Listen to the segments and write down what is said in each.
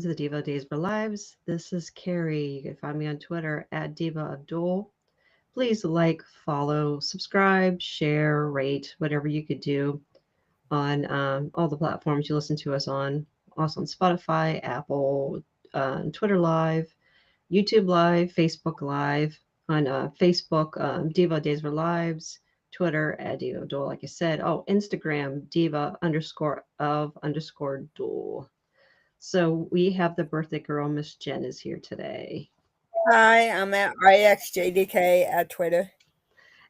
to the Diva Days of Our Lives. This is Carrie. You can find me on Twitter at Diva Abdul. Please like, follow, subscribe, share, rate, whatever you could do on all the platforms you listen to us on. Also on Spotify, Apple, Twitter Live, YouTube Live, Facebook Live, on Facebook, Diva Days of Our Lives, Twitter at Diva Abdul, like I said. Oh, Instagram, Diva _of_ Duel. So we have the birthday girl, Miss Jen, is here today. Hi, I'm at IXJDK at Twitter.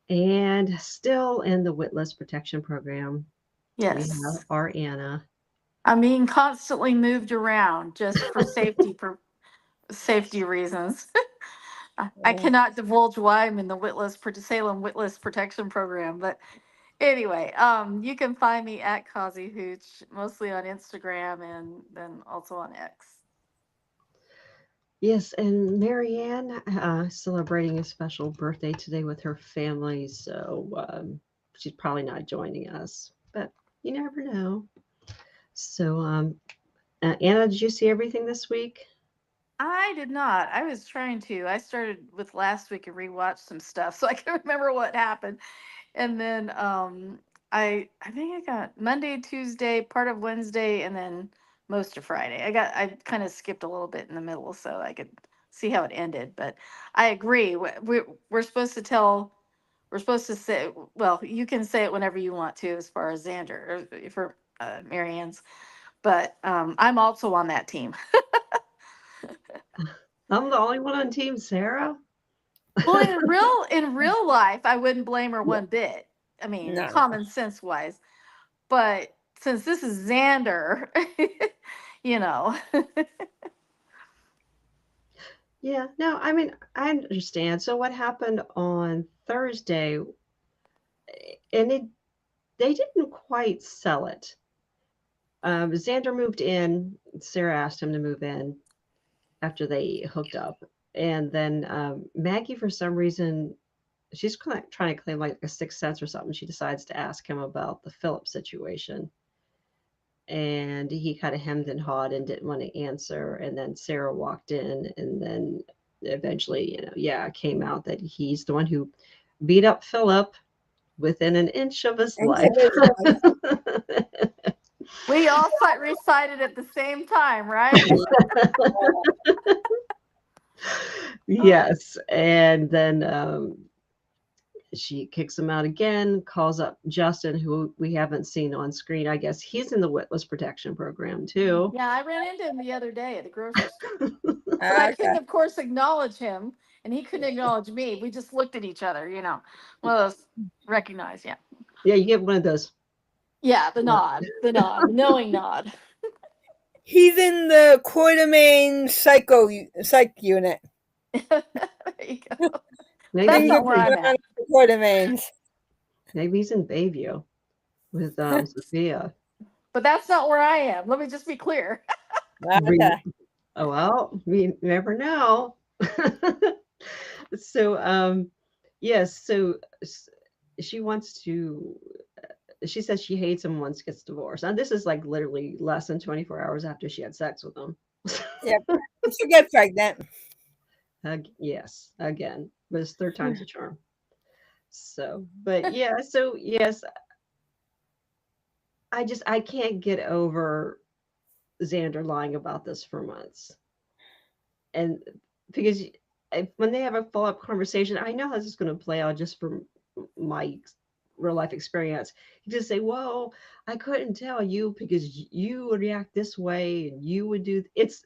And still in the Witless Protection Program, we have Yes. our Anna. I'm being constantly moved around just for safety reasons. I cannot divulge why I'm in the Salem Witless Protection Program, but anyway, you can find me at Kazi Hooch, mostly on Instagram and then also on X. Yes, and Marianne celebrating a special birthday today with her family, so she's probably not joining us, but you never know. So, Anna, did you see everything this week? I did not. I was trying to. I started with last week and rewatched some stuff so I can remember what happened. And then I think I got Monday, Tuesday, part of Wednesday, and then most of Friday. I kind of skipped a little bit in the middle so I could see how it ended. But I agree. We're supposed to tell. We're supposed to say. Well, you can say it whenever you want to, as far as Xander or for Marianne's. But I'm also on that team. I'm the only one on Team Sarah. Well, in real life, I wouldn't blame her one bit. I mean, No. common sense wise. But since this is Xander, you know. Yeah, no, I mean, I understand. So what happened on Thursday, and they didn't quite sell it. Xander moved in. Sarah asked him to move in after they hooked up. And then Maggie, for some reason, she's trying to claim like a sixth sense or something. She decides to ask him about the Philip situation. And he kind of hemmed and hawed and didn't want to answer. And then Sarah walked in, and then eventually, it came out that he's the one who beat up Philip within an inch of his life. We all recited at the same time, right? Yes. And then she kicks him out again, calls up Justin, who we haven't seen on screen. I guess he's in the Witless Protection Program too. Yeah, I ran into him the other day at the grocery store. But Okay. I couldn't, of course, acknowledge him, and he couldn't acknowledge me. We just looked at each other, One of those recognize, yeah. Yeah, you get one of those. Yeah, the knowing nod. He's in the Quartermain psych unit. There you go. Maybe That's not where I'm at. Quartermains. Maybe he's in Bayview with Sophia. But that's not where I am. Let me just be clear. Okay. Oh, well, we never know. So, yes, so she wants to, she says she hates him once gets divorced. And this is like literally less than 24 hours after she had sex with him. Yep. She get pregnant. Yes, again, but it's third time's a charm. So, but yeah, so yes, I can't get over Xander lying about this for months. And because when they have a follow-up conversation, I know how this is going to play out just from my real life experience. You just say, "Well, I couldn't tell you because you would react this way and you would do it's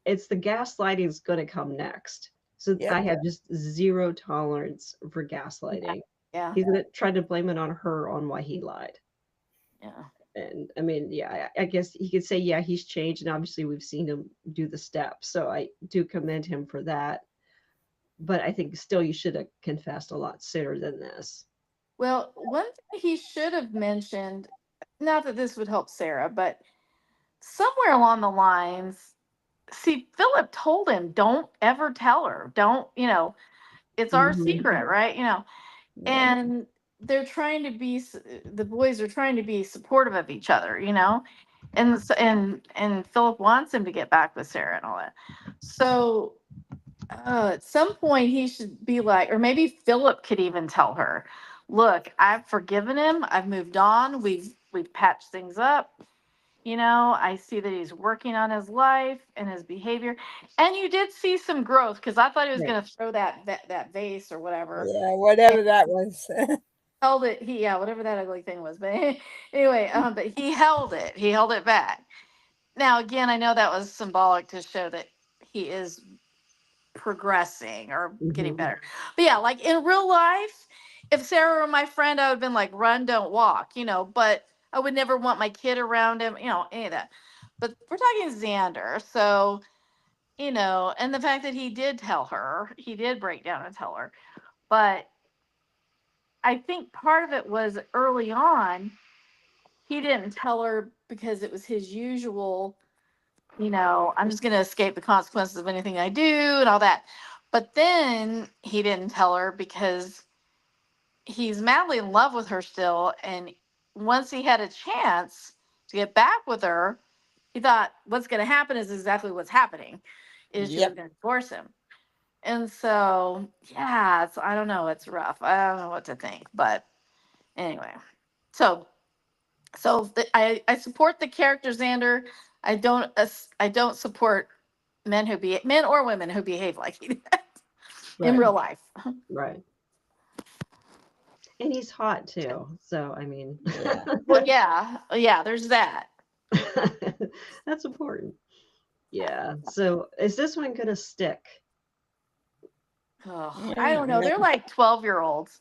the gaslighting is going to come next." So Yep. I have just zero tolerance for gaslighting. Yeah. He's going to try to blame it on her on why he lied. Yeah. And I mean, yeah, I guess he could say, yeah, he's changed. And obviously we've seen him do the steps. So I do commend him for that. But I think still you should have confessed a lot sooner than this. Well, one thing he should have mentioned, not that this would help Sarah, but somewhere along the lines, see, Philip told him, don't ever tell her. Don't, it's our secret, right? And they're trying to be, the boys are trying to be supportive of each other, and Philip wants him to get back with Sarah and all that. So at some point he should be like, or maybe Philip could even tell her, look, I've forgiven him, I've moved on, we've patched things up. I see that he's working on his life and his behavior. And you did see some growth, because I thought he was Right. going to throw that vase or whatever. Yeah, whatever that was. Held it. Yeah, whatever that ugly thing was. But anyway, but he held it. He held it back. Now, again, I know that was symbolic to show that he is progressing or getting Mhm. better. But yeah, like in real life, if Sarah were my friend, I would have been like, run, don't walk, but I would never want my kid around him, any of that. But we're talking Xander. So, and the fact that he did tell her, he did break down and tell her. But I think part of it was early on, he didn't tell her because it was his usual, I'm just going to escape the consequences of anything I do and all that. But then he didn't tell her because he's madly in love with her still. And once he had a chance to get back with her, he thought what's going to happen is exactly what's happening, is she was Yep. going to divorce him. And so, yeah, I don't know. It's rough. I don't know what to think. But anyway, so I support the character Xander. I don't support men or women who behave like he did in Right. real life. Right. And he's hot too. So, I mean, Yeah. Well, yeah, there's that. that's important. Yeah. So, is this one going to stick? Oh, I don't know. Yeah. They're like 12-year-olds,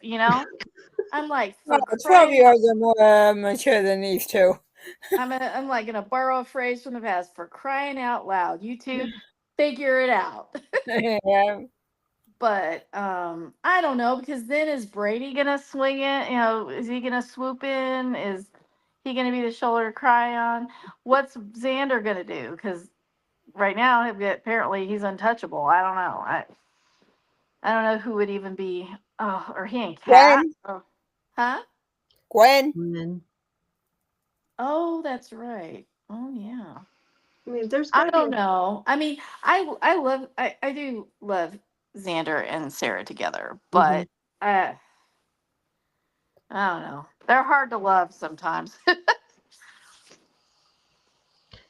I'm like, Well, for 12 crying year out. olds are more mature than these two. I'm like gonna borrow a phrase from the past, for crying out loud. You two figure it out. Yeah. But I don't know, because then is Brady gonna swing it? Is he gonna swoop in? Is he gonna be the shoulder to cry on? What's Xander gonna do? Because right now, apparently he's untouchable. I don't know. I don't know who would even be. Oh, or he and Cat. Gwen. Oh, huh? Gwen. And then, Oh, that's right. Oh, yeah. I mean, there's got I to be don't know. I mean, I do love Xander and Sarah together, Mhm. but uh, I don't know. They're hard to love sometimes.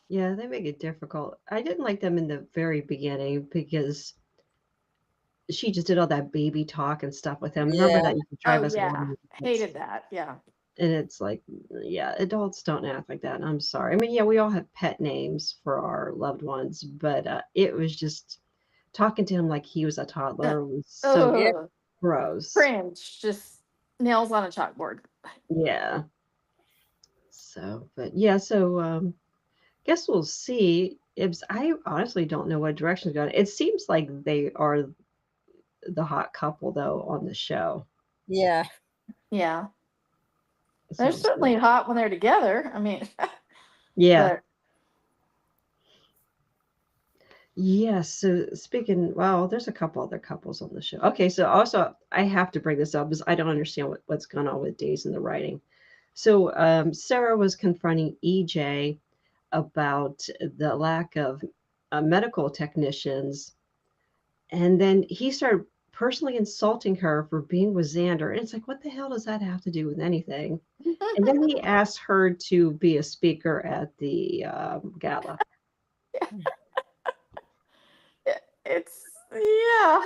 Yeah, they make it difficult. I didn't like them in the very beginning because she just did all that baby talk and stuff with him. Remember Yeah. that used to Oh drive us all yeah, nuts. hated that. Yeah. And it's like, yeah, adults don't act like that. I'm sorry. I mean, yeah, we all have pet names for our loved ones, but it was just talking to him like he was a toddler was so Yep. Oh, gross. cringe. Just nails on a chalkboard. Yeah. So, but yeah, so guess we'll see. I honestly don't know what direction it's going. It seems like they are the hot couple though on the show. Yeah. Yeah, they're So, certainly hot when they're together. I mean, yeah. but Yes. So speaking, well, there's a couple other couples on the show. Okay, so also I have to bring this up because I don't understand what's going on with Days in the writing. So Sarah was confronting EJ about the lack of medical technicians, and then he started personally insulting her for being with Xander. And it's like, what the hell does that have to do with anything? And then he asked her to be a speaker at the gala. it's yeah.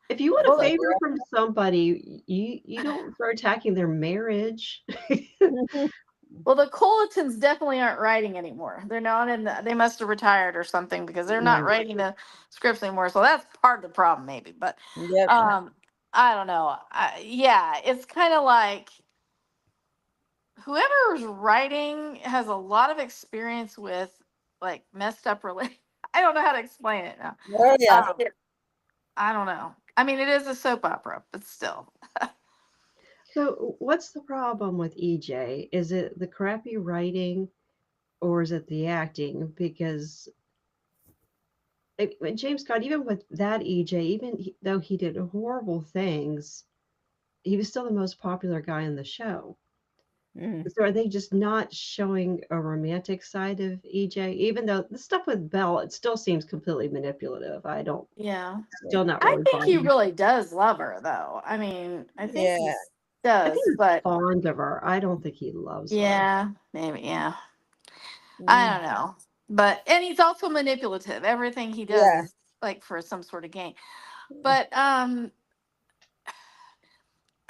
If you want a Well, favor from somebody, you don't start attacking their marriage. well, the Colletons definitely aren't writing anymore. They're not in the, they must have retired or something, because they're not Right. writing the scripts anymore. So that's part of the problem, maybe. But Yep. I don't know. Yeah, it's kind of like whoever's writing has a lot of experience with like messed up relate. I don't know how to explain it now. Oh yeah. I don't know. I mean, it is a soap opera, but still. So what's the problem with EJ? Is it the crappy writing or is it the acting? Because James Scott, even with that EJ, though he did horrible things, he was still the most popular guy in the show. Mm. So are they just not showing a romantic side of EJ? Even though the stuff with Belle, it still seems completely manipulative. I don't, Yeah. still not I really think he buying. really does love her, though. I mean, I think he Yeah. I does, think he's but fond of her. I don't think he loves her. yeah, maybe, yeah. I Mm. don't know. But, and he's also manipulative. Everything he does Yeah. is like for some sort of gain. But, I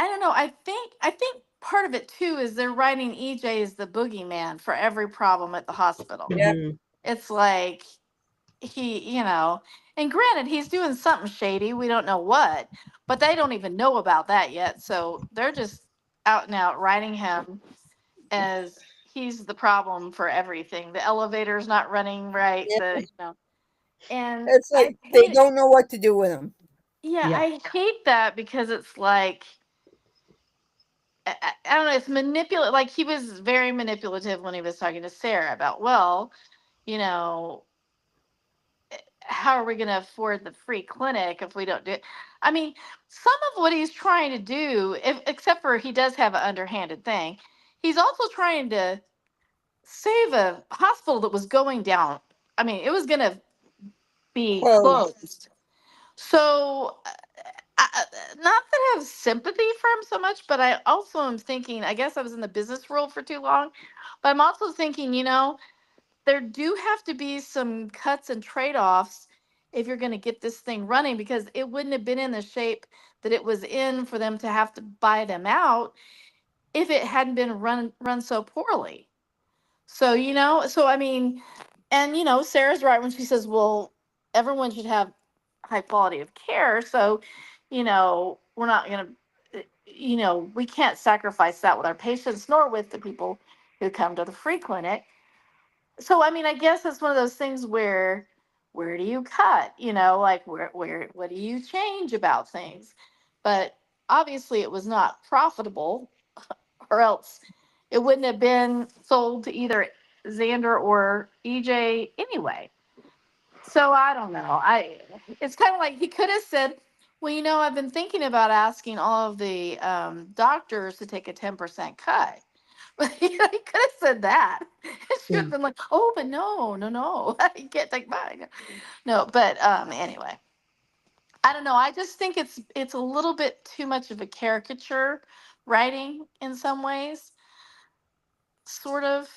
don't know. I think part of it too is they're writing EJ as the boogeyman for every problem at the hospital. Yep. Mhm. It's like and granted, he's doing something shady. We don't know what, but they don't even know about that yet. So they're just out and out writing him as he's the problem for everything. The elevator's not running right. Yeah. And It's I like they hate it. don't know what to do with him. Yeah, Yeah. I hate that because it's like I don't know. It's manipulative. Like he was very manipulative when he was talking to Sarah about, well, you know, how are we going to afford the free clinic if we don't do it? I mean, some of what he's trying to do, except for he does have an underhanded thing, he's also trying to save a hospital that was going down. I mean, it was going to be Close. closed. So, not that I have sympathy for him so much, but I also am thinking, I guess I was in the business world for too long, but I'm also thinking, there do have to be some cuts and trade-offs if you're going to get this thing running, because it wouldn't have been in the shape that it was in for them to have to buy them out if it hadn't been run so poorly. So, I mean, and Sarah's right when she says, well, everyone should have high quality of care. So, we're not going to, we can't sacrifice that with our patients nor with the people who come to the free clinic. So I mean, I guess it's one of those things where do you cut? Like where what do you change about things? But obviously it was not profitable, or else it wouldn't have been sold to either Xander or EJ anyway. So I don't know. It's kind of like he could have said, well, I've been thinking about asking all of the doctors to take a 10% cut. He could have said that. It should Yeah. have been like, oh, but no, no, no, you can't take mine. No, but anyway, I don't know. I just think it's a little bit too much of a caricature writing in some ways, sort of.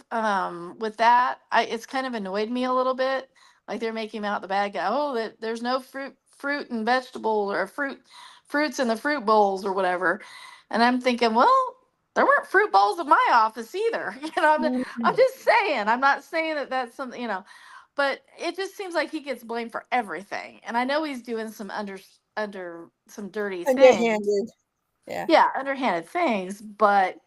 With that, it's kind of annoyed me a little bit. Like they're making him out the bad guy. Oh, that there's no fruit and vegetable or fruits in the fruit bowls or whatever. And I'm thinking, well, there weren't fruit bowls in my office either. I'm just saying. I'm not saying that that's something, but it just seems like he gets blamed for everything. And I know he's doing some under some dirty things. Underhanded. Yeah. Yeah, underhanded things, but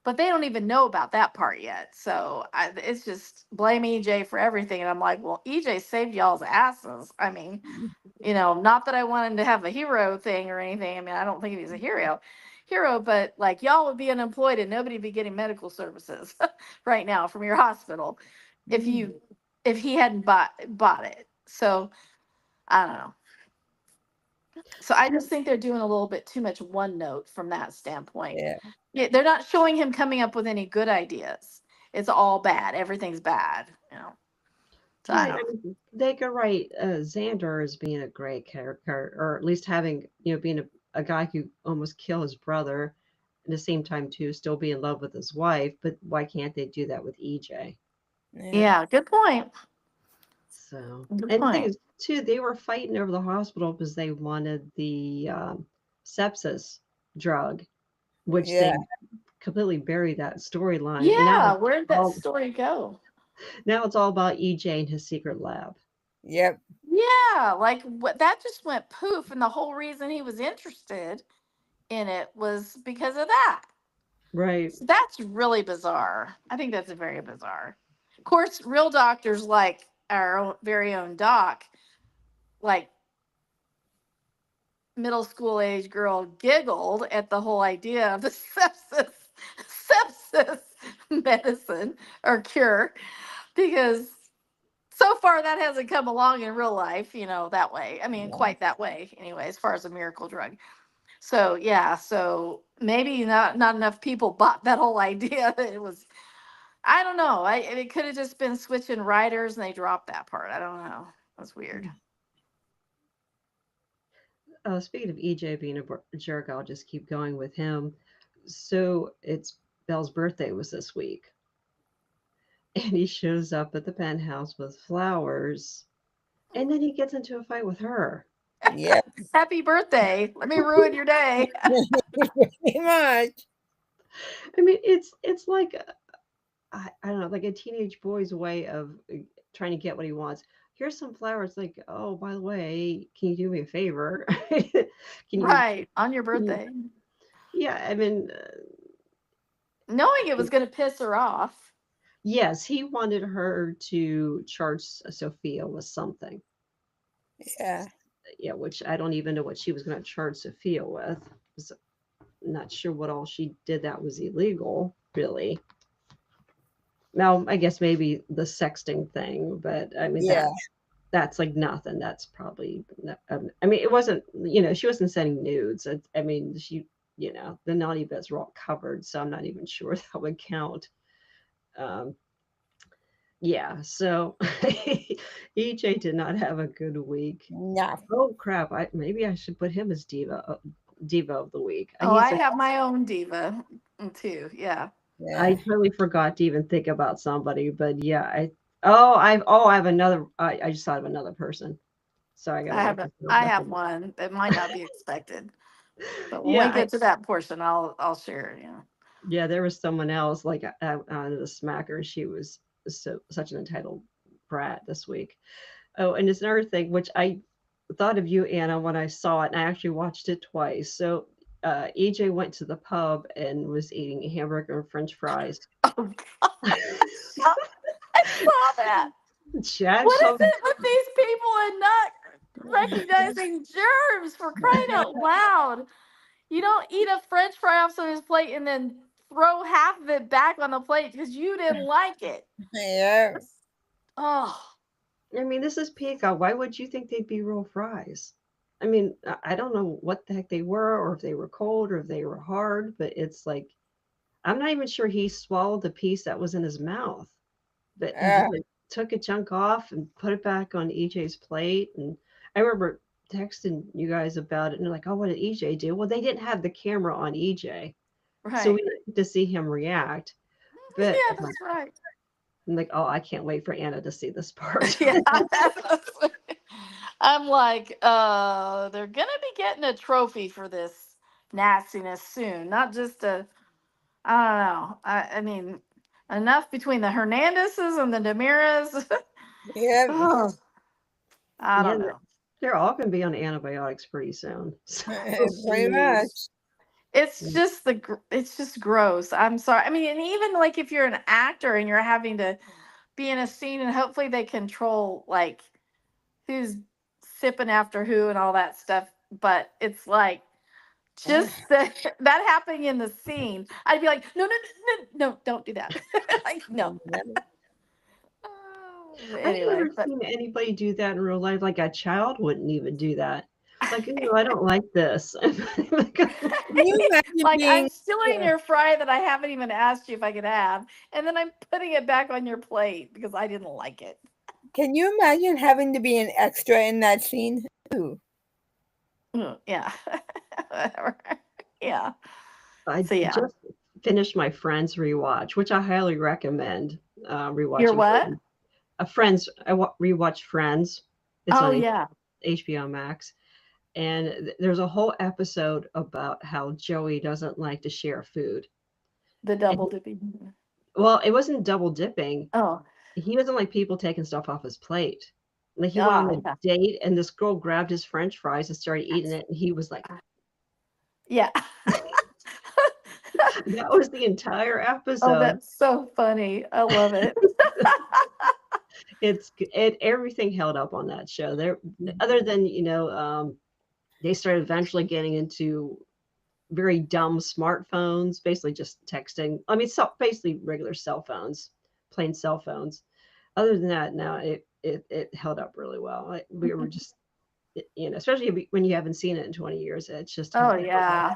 they don't even know about that part yet. So it's just blame EJ for everything, and I'm like, well, EJ saved y'all's asses. I mean, not that I want him to have a hero thing or anything. I mean, I don't think he's a hero, but like y'all would be unemployed and nobody would be getting medical services right now from your hospital if you if he hadn't bought it. So I don't know. So I just think they're doing a little bit too much one note from that standpoint. Yeah. Yeah, they're not showing him coming up with any good ideas. It's all bad. Everything's bad. So I Right. don't I mean, they could write Xander as being a great character, or at least having, being a guy who almost killed his brother, at the same time too, still be in love with his wife. But why can't they do that with EJ? Yeah. Yeah, good point. So, Good and the thing point. is, too, they were fighting over the hospital because they wanted the sepsis drug, which Yeah. they completely buried that storyline. And Yeah, where did that all story go? now it's all about EJ and his secret lab. Yep. Yeah, like what that just went poof, and the whole reason he was interested in it was because of that. Right. So that's really bizarre. I think that's very bizarre. Of course, real doctors like our very own doc, like middle school age girl, giggled at the whole idea of the sepsis medicine or cure, because so far that hasn't come along in real life, that way. I mean, Yeah. quite that way anyway, as far as a miracle drug. So yeah, so maybe not enough people bought that whole idea. It was, I don't know. It could have just been switching writers and they dropped that part. I don't know. That's weird. Speaking of EJ being a jerk, I'll just keep going with him. So it's Belle's birthday was this week, and he shows up at the penthouse with flowers, and then he gets into a fight with her. Yeah, Happy birthday. Let me ruin your day. pretty much. I mean, it's like I don't know, like a teenage boy's way of trying to get what he wants. Here's some flowers. Like, oh, by the way, can you do me a favor? can you? Right. On your Can you? birthday. Yeah, I mean, Knowing it was going to piss her off. yes, he wanted her to charge Sophia with something. Yeah. Yeah, which I don't even know what she was going to charge Sophia with. So, not sure what all she did that was illegal, really. Now, I guess maybe the sexting thing, but I mean Yeah. that's like nothing. That's probably. I mean, it wasn't. She wasn't sending nudes. I mean, she. The naughty bits were all covered, so I'm not even sure that would count. Um, yeah, so EJ did not have a good week. No. Oh crap! Maybe I should put him as diva of the week. Oh, I have my own diva too. Yeah. I Yeah. totally forgot to even think about somebody, but yeah, I have another. I just thought of another person. So I gotta write this real I quick. have one that might not be expected. But when Yeah, we get to that portion, I'll share. Yeah. yeah, there was someone else like on the smacker. She was such an entitled brat this week. Oh, and it's another thing which I thought of you, Anna, when I saw it, and I actually watched it twice. So EJ went to the pub and was eating a hamburger and French fries. Oh God. I saw that. Chad What is showed it with these people and not recognizing germs, for crying out loud? You don't eat a French fry off someone's plate and then throw half of it back on the plate because you didn't like it. Yeah. Oh, I mean, this is Peacock. Why would you think they'd be real fries? I mean, I don't know what the heck they were, or if they were cold, or if they were hard, but it's like I'm not even sure he swallowed the piece that was in his mouth. But he just like, took a chunk off and put it back on EJ's plate. And I remember texting you guys about it, and they're like, "Oh, what did EJ do?" Well, they didn't have the camera on EJ, so we right. didn't get to see him react. But Yeah, that's right. I'm like, "Oh, I can't wait for Anna to see this part." Yeah. I'm like, they're gonna be getting a trophy for this nastiness soon. Not just a, I don't know. I mean, enough between the Hernandezes and the Demiras. Yeah. Oh, I Yeah, don't know. they're all going to be on antibiotics pretty soon. So, Pretty much. It's just it's just gross. I'm sorry. I mean, and even like if you're an actor and you're having to be in a scene and hopefully they control like who's sipping after who and all that stuff, but it's like just that happening in the scene, I'd be like, no, no, no, no, no, don't do that. Like, no. Oh, I've anyway, never but seen anybody do that in real life. Like a child wouldn't even do that. Like, oh, I don't like this. Like, Can you imagine like I'm being stealing yeah. your fry that I haven't even asked you if I could have, and then I'm putting it back on your plate because I didn't like it. Can you imagine having to be an extra in that scene? Ooh. Yeah. Whatever. Yeah. I So yeah. just finished my Friends rewatch, which I highly recommend You're rewatching what? Friends. Friends, rewatched Friends. It's Oh on yeah. HBO Max. And there's a whole episode about how Joey doesn't like to share food. The And double dipping. well, it wasn't double dipping. Oh. He doesn't like people taking stuff off his plate. Like he went on a Yeah. date and this girl grabbed his French fries and started eating it, and he was like, Yeah. that was the entire Oh, episode. that's so funny. I love it. Everything held up on that show. There, other than they started eventually getting into very dumb smartphones, basically just texting. I mean, basically regular cell phones, plain cell phones. Other than that, no, it held up really well. We were just especially when you haven't seen it in 20 years. It's just Oh hilarious. yeah.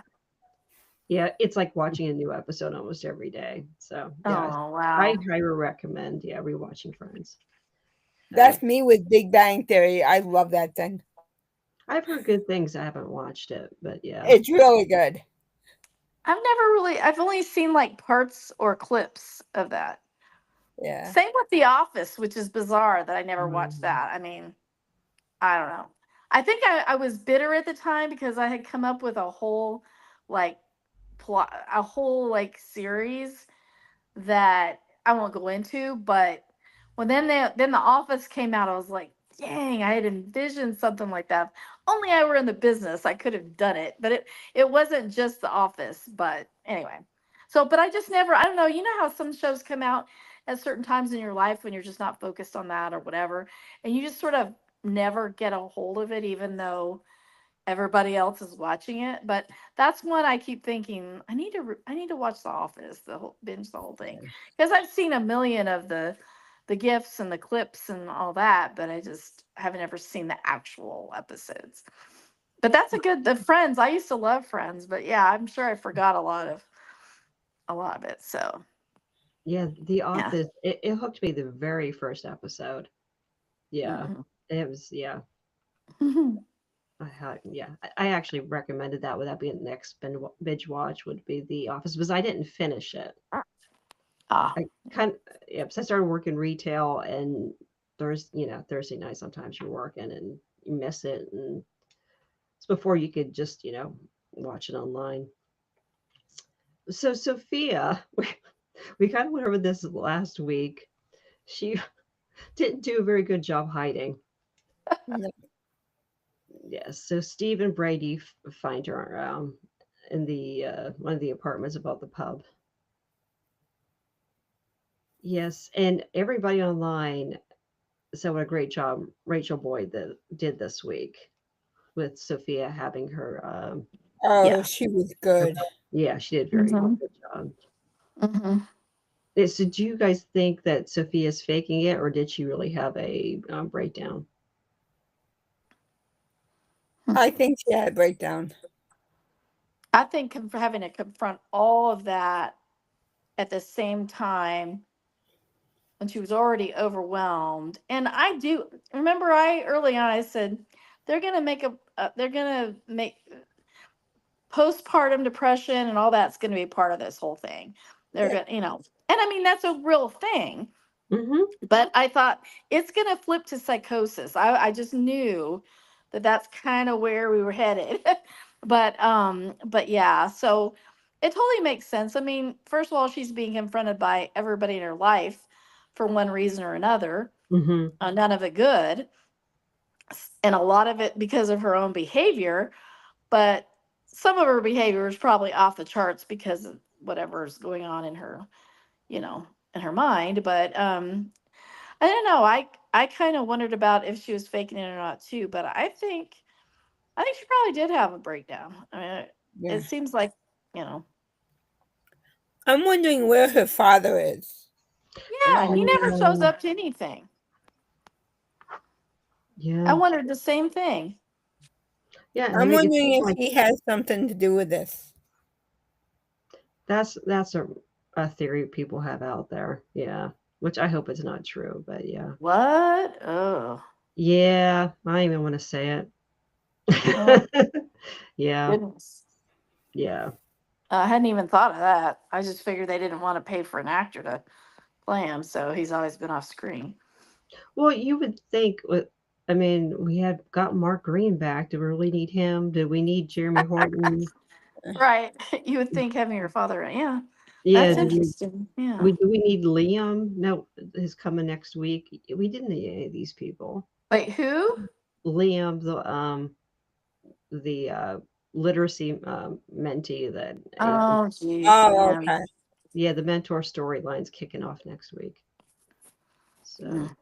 Yeah, it's like watching a new episode almost every day. So yeah, Oh I wow. highly recommend rewatching Friends. Uh, That's me with Big Bang Theory. I love that thing. I've heard good things. I haven't watched it, but yeah. It's really good. I've only seen like parts or clips of that. Yeah. Same with The Office, which is bizarre that I never watched Um, that. I mean, I don't know. I think I was bitter at the time because I had come up with a whole like plot, a whole like series that I won't go into, but when then the Office came out, I was like, dang, I had envisioned something like that. Only I were in the business, I could have done it. But it wasn't just The Office. But anyway, so but I just never. I don't know. You know how some shows come out at certain times in your life when you're just not focused on that or whatever, and you just sort of never get a hold of it, even though everybody else is watching it. But that's one I keep thinking I need to watch The Office, the whole binge the whole thing, because I've seen a million of the gifs and the clips and all that, but I just haven't ever seen the actual episodes. But that's a good the Friends. I used to love Friends, but yeah, I'm sure I forgot a lot of it. So yeah, The yeah. Office, it hooked me the very first episode. Yeah, Mhm. it was, yeah. I actually recommended that. Would that be the next binge watch? Would be The Office, because I didn't finish it. Ah, I kind yeah, 'cause I started working retail, and Thursday night sometimes you're working and you miss it, and it's before you could just watch it online. So Sophia, we kind of went over this last week. She didn't do a very good job hiding. No. Yes, so Steve and Brady find her in the one of the apartments above the pub. Yes, and everybody online said what a great job Rachel Boyd did this week with Sophia having her. Oh, yeah. she was good. Yeah, she did very Hmm. good job. Hmm. So, do you guys think that Sophia's faking it, or did she really have a breakdown? I think she had a breakdown. I think having to confront all of that at the same time when she was already overwhelmed. And I do remember I early on I said they're gonna make postpartum depression and all that's going to be part of this whole thing. They're Yeah. going to, and I mean that's a real thing. Mm-hmm. But I thought it's going to flip to psychosis. I just knew that that's kind of where we were headed. But yeah, so it totally makes sense. I mean, first of all, she's being confronted by everybody in her life for one reason or another, Mm-hmm. none of it good, and a lot of it because of her own behavior. But some of her behavior is probably off the charts because of whatever's going on in her, you know, in her mind. But I don't know. I kind of wondered about if she was faking it or not too. But I think she probably did have a breakdown. I mean, it Yeah. seems like you know. I'm wondering where her father is. Yeah, I he never shows know. up to anything. I Yeah, wondered the same thing. yeah, and I'm make it wondering seem if like he has something to do with this. that's a theory people have out there. Yeah, which I hope it's not true, but yeah, What? Oh, yeah. I don't even want to say oh it. Yeah, goodness. yeah. I hadn't even thought of that. I just figured they didn't want to pay for an actor to play him, so he's always been off screen. Well, you would think with I mean, we had got Mark Green back. Do we really need him? Do we need Jeremy Horton? Right. You would think having your father, yeah, Yeah, that's do we interesting. Yeah. we need Liam? No, he's coming next week. We didn't need any of these people. Wait, who? Liam, the literacy mentee that Oh, geez. Oh, Yeah. okay. yeah, the mentor storyline's kicking off next week. So Mm.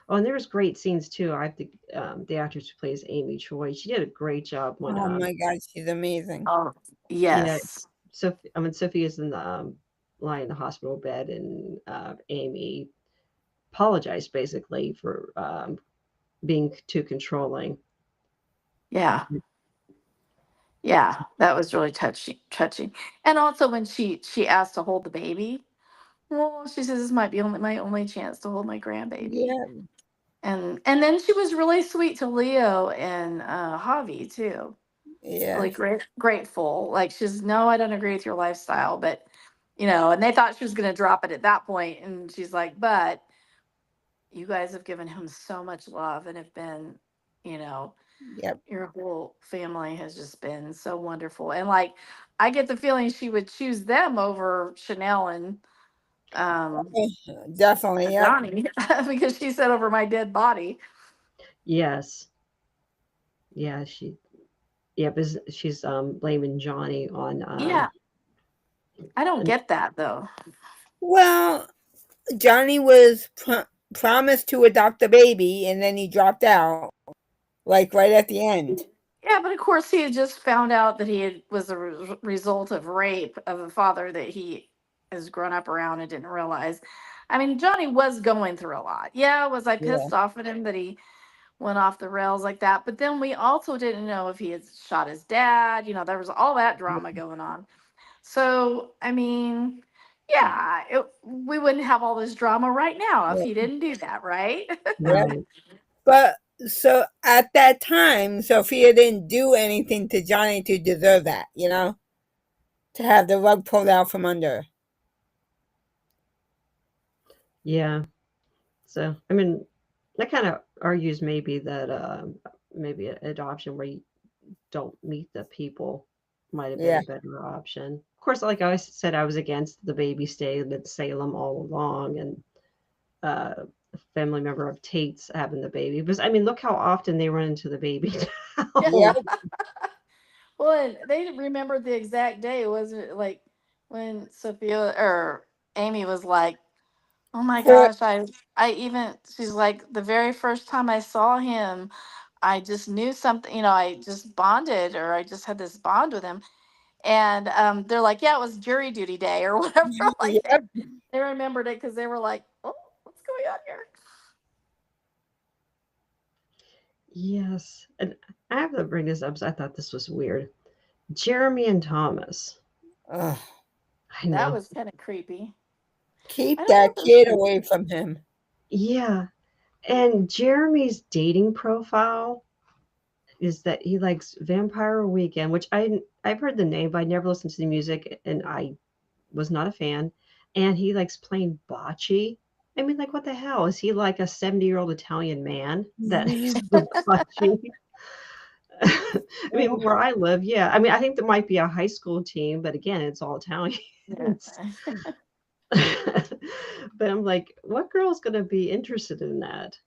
oh, and there's great scenes too. I think the actress who plays Amy Choi, she did a great job when Oh my God, she's amazing. Oh, yeah, yes. Sophia's in the lying in the hospital bed, and Amy apologized basically for being too controlling. Yeah. Yeah, that was really touching. And also when she asked to hold the baby, well, she says this might be only my only chance to hold my grandbaby. Yeah, And then she was really sweet to Leo and Javi too. yeah, Really grateful. Like she's no, I don't agree with your lifestyle, but and they thought she was gonna drop it at that point, and she's like, but you guys have given him so much love and have been, you know, yep. your whole family has just been so wonderful. And like I get the feeling she would choose them over Chanel and um Definitely, yep. Johnny because she said over my dead body. Yes. Yeah, because she's blaming Johnny on Yeah, I don't and get that though. Well, Johnny was promised to adopt the baby, and then he dropped out, like right at the end. Yeah, but of course he had just found out that was a result of rape of a father that he has grown up around and didn't realize. I mean, Johnny was going through a lot. Yeah, was I Yeah, pissed off at him that he went off the rails like that? But then we also didn't know if he had shot his dad. There was all that drama going on. So, I mean, yeah, we wouldn't have all this drama right now if yeah, he didn't do that, right? yeah. right. But so at that time, Sophia didn't do anything to Johnny to deserve that, to have the rug pulled out from under. Yeah. So, I mean, that kind of argues maybe that maybe adoption where you don't meet the people might have been Yeah, a better option. Of course, like I always said, I was against the baby stay with Salem all along, and a family member of Tate's having the baby. Because I mean, look how often they run into the baby Yeah. yeah, now. Well, and they remembered the exact day, wasn't it? Like when Sophia or Amy was like, "Oh my for gosh, I even." She's like, "The very first time I saw him, I just knew something. I just bonded, or I just had this bond with him." And they're like, "Yeah, it was jury duty day or whatever." Like yep. they remembered it because they were like, "Oh, what's going on here?" Yes, and I have to bring this up 'cause I thought this was weird. Jeremy and Thomas. Ugh. I That know. was kind of creepy. I Keep don't know that if it was kid creepy. away from him. Yeah, and Jeremy's dating profile is that he likes Vampire Weekend, which I've heard the name, but I never listened to the music, and I was not a fan. And he likes playing bocce. I mean, like, what the hell? Is he like a 70-year-old Italian man that he's playing bocce? I mean, where I live, yeah. I mean, I think there might be a high school team, but again, it's all Yeah. Italians. But I'm like, what girl's gonna be interested in that?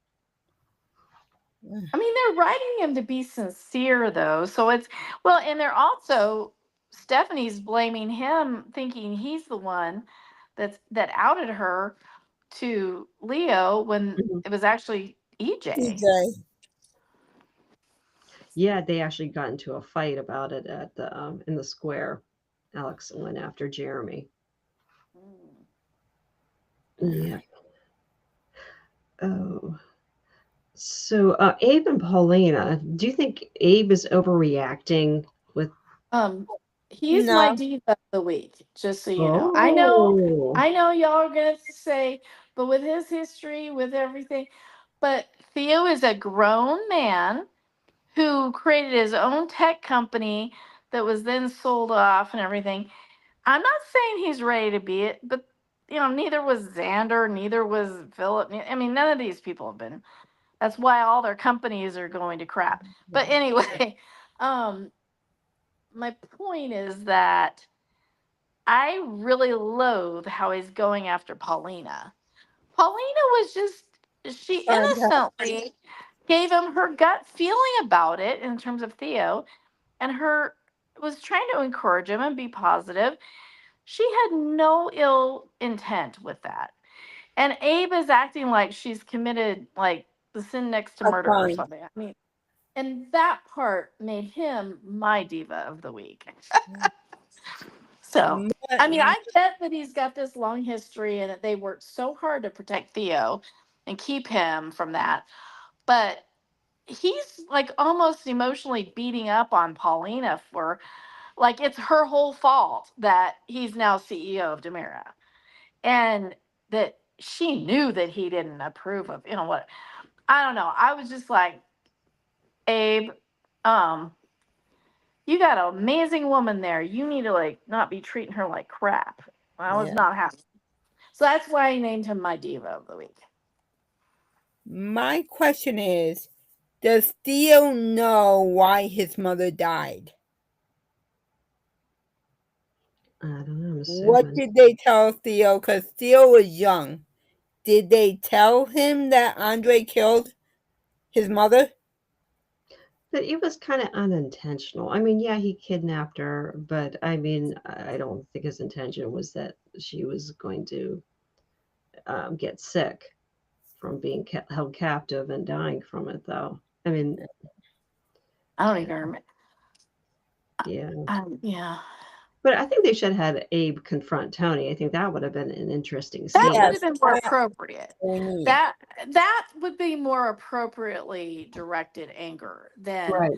I mean, they're writing him to be sincere, though. So and they're also, Stephanie's blaming him, thinking he's the one that outed her to Leo when Mhm. it was actually EJ. DJ. Yeah, they actually got into a fight about it at the in the square. Alex went after Jeremy. Mm. Yeah. Oh. So, Abe and Paulina, do you think Abe is overreacting with Um, he's my No, diva of the week, just so you know. I know, Oh. I know y'all are gonna say, but with his history, with everything, but Theo is a grown man who created his own tech company that was then sold off and everything. I'm not saying he's ready to be it, but neither was Xander, neither was Philip. I mean, none of these people have been. That's why all their companies are going to crap. But anyway, um, my point is that I really loathe how he's going after Paulina. Paulina was just, she innocently gave him her gut feeling about it in terms of Theo, and her was trying to encourage him and be positive. She had no ill intent with that. And Abe is acting like she's committed like the sin next to a murder or crime. something. I mean, and that part made him my diva of the week. So, I mean, I get that he's got this long history and that they worked so hard to protect Theo and keep him from that. But he's like almost emotionally beating up on Paulina for like it's her whole fault that he's now CEO of Demira, and that she knew that he didn't approve of, what, I don't know. I was just like, Abe, um, you got an amazing woman there. You need to like not be treating her like crap. I was Yeah. not happy. So that's why I named him my diva of the week. My question is, does Theo know why his mother died? I don't know. I'm What assuming. did they tell Theo? Because Theo was young. Did they tell him that Andre killed his mother? But it was kind of unintentional. I mean, yeah, he kidnapped her, but I mean, I don't think his intention was that she was going to get sick from being held captive and dying from it, though. I mean, I don't even remember. yeah. Yeah. But I think they should have had Abe confront Tony. I think that would have been an interesting That scene. would Yes, have been more that appropriate. we need. That would be more appropriately directed anger than Right.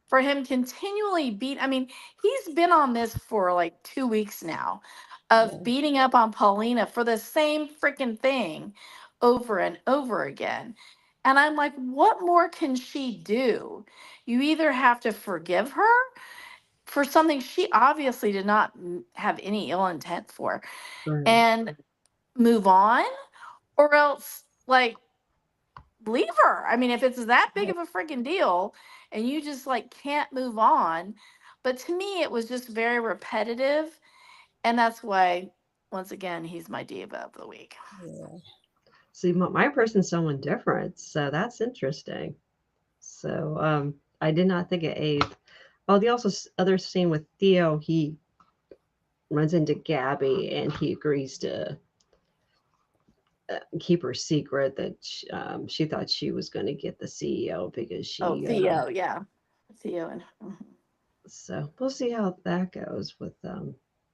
for him continually I mean, he's been on this for like 2 weeks now of Yeah. beating up on Paulina for the same freaking thing over and over again. And I'm like, what more can she do? You either have to forgive her for something she obviously did not have any ill intent for Right. and move on, or else like leave her. I mean, if it's that big of a freaking deal and you just like can't move on. But to me, it was just very repetitive. And that's why, once again, he's my diva of the week. Yeah. See, my person's someone different, so that's interesting. So I did not think of Abe. Oh, the also other scene with Theo, he runs into Gabby and he agrees to keep her secret that she thought she was going to get the CEO because Oh, she. Theo, yeah. Theo and So we'll see how that goes with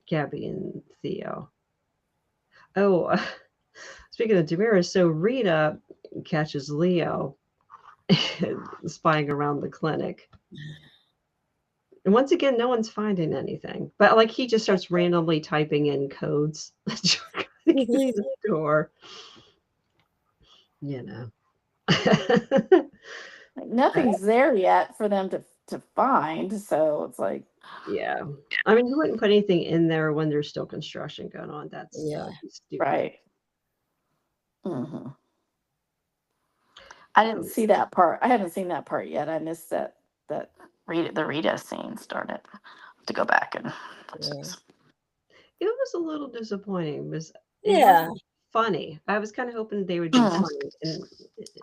Gabby and Theo. Oh, speaking of Demira, so Rita catches Leo spying around the clinic. And once again, no one's finding anything. But like he just starts randomly typing in codes to get to the door. You know. like, nothing's there yet for them to find. So it's like, Yeah. I mean, you wouldn't put anything in there when there's still construction going on. That's Yeah. stupid. right. Mm-hmm. I didn't see that part. I haven't seen that part yet. I missed the Rita scene started. I have to go back and watch Yeah. this. It was a little disappointing. It Yeah. wasn't funny. I was kind of hoping they would be funny. And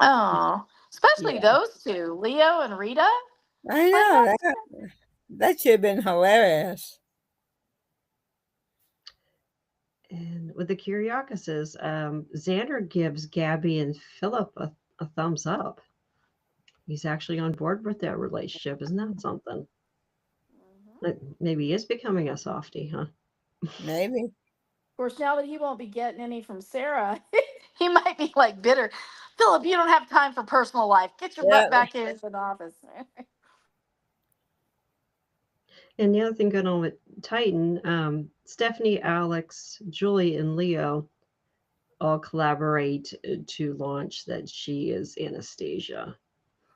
Oh, especially Yeah. those two, Leo and Rita. I know. That should have been hilarious. And with the Curiacuses, Xander gives Gabby and Philip a thumbs up. He's actually on board with their relationship. Isn't that something? Like, maybe he is becoming a softie, huh? Maybe. Of course, now that he won't be getting any from Sarah, he might be like bitter. Philip, you don't have time for personal life. Get your butt back here in the office. And the other thing going on with Titan, Stephanie, Alex, Julie, and Leo all collaborate to launch that she is Anastasia.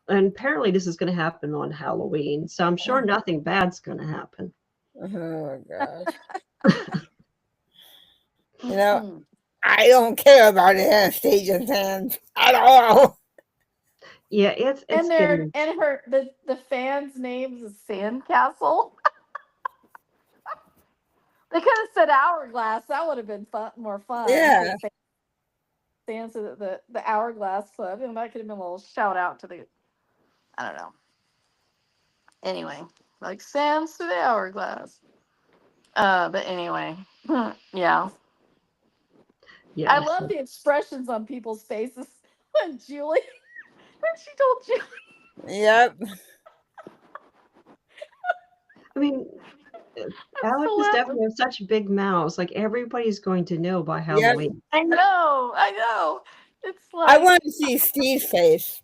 And apparently this is going to happen on Halloween, so I'm sure nothing bad's going to happen. Oh gosh. You know, I don't care about the Anastasia fans at all. Yeah, it's and getting... and the fans' names is Sandcastle. They could have said Hourglass. That would have been more fun. Yeah. Fans of the Hourglass Club, and that could have been a little shout out to the. I don't know. Anyway, like sands to the hourglass. But anyway, yeah. Yeah. I love the expressions on people's faces when she told Julie. Yep. I mean, Alex and Stephanie have such big mouths. Like everybody's going to know by Halloween. I know. It's like I want to see Steve's face.